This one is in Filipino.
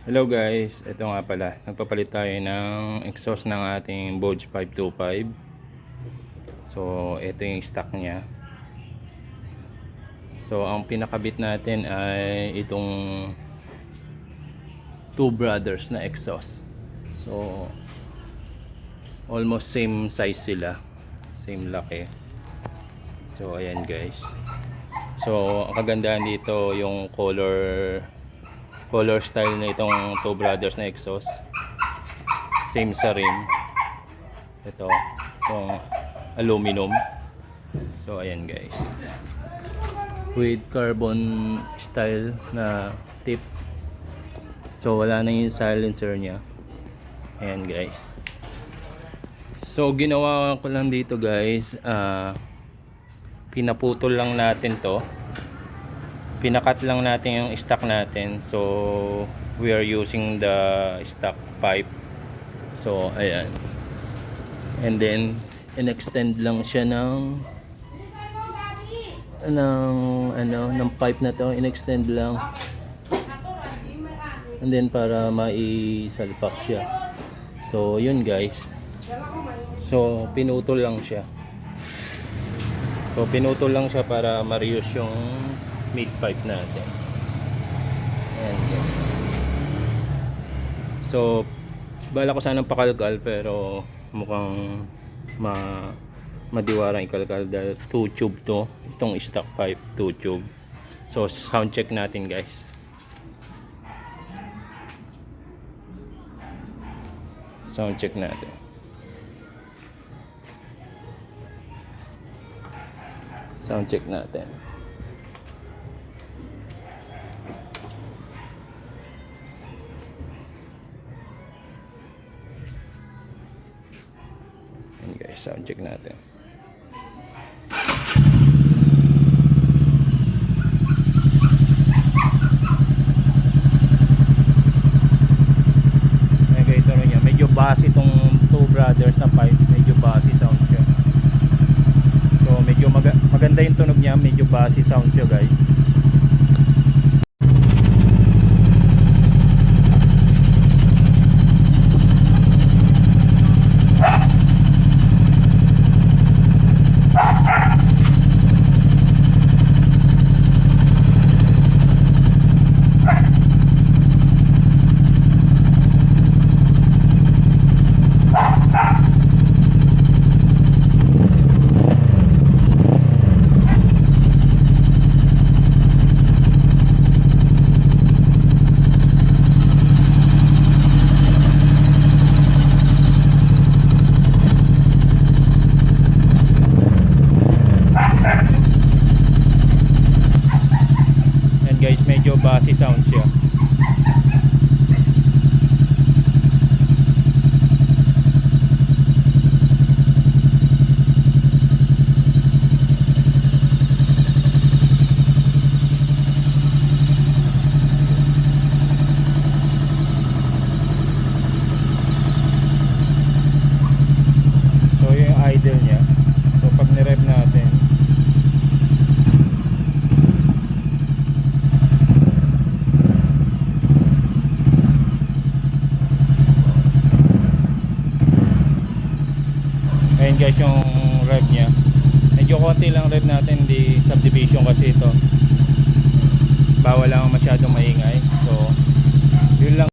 Hello guys, ito nga pala, nagpapalit tayo ng exhaust ng ating Boge 525. So ito yung stock niya. So ang pinakabit natin ay itong Two Brothers na exhaust. So almost same size sila, same laki. So ayan guys. So ang kagandahan dito yung color style na itong Two Brothers na exhaust, same sa rim. Itong aluminum. So ayan guys, with carbon style na tip. So wala na yung silencer nya. Ayan guys. So ginawa ko lang dito guys, pinaputol lang natin to, pinakat lang natin yung stock natin. So we are using the stock pipe. So ayan, and then in-extend lang siya ng pipe na to, in-extend lang, and then para maisalpak siya. So yun guys, so pinutol lang siya. So pinutol lang siya para ma-reuse yung mid pipe natin. Ayan guys. So bala ko sanang pakalkal, pero mukhang madiwarang ikalkal dahil 2 tube to, itong stock pipe 2 tube. So sound check natin guys. Sound check natin. Sound check natin. Ayan guys, sound check natin. Ayan guys, ito niya, medyo bass itong Two Brothers na pipe, medyo bassy sound siya. So medyo maganda yung tunog niya, medyo bassy sound siya guys. Guys, medyo bassy sound siya. So yung idle niya, so pag ni-rev natin, ayan guys yung rev nya, medyo konti lang rev natin, di subdivision kasi ito, bawal lang masyadong maingay. So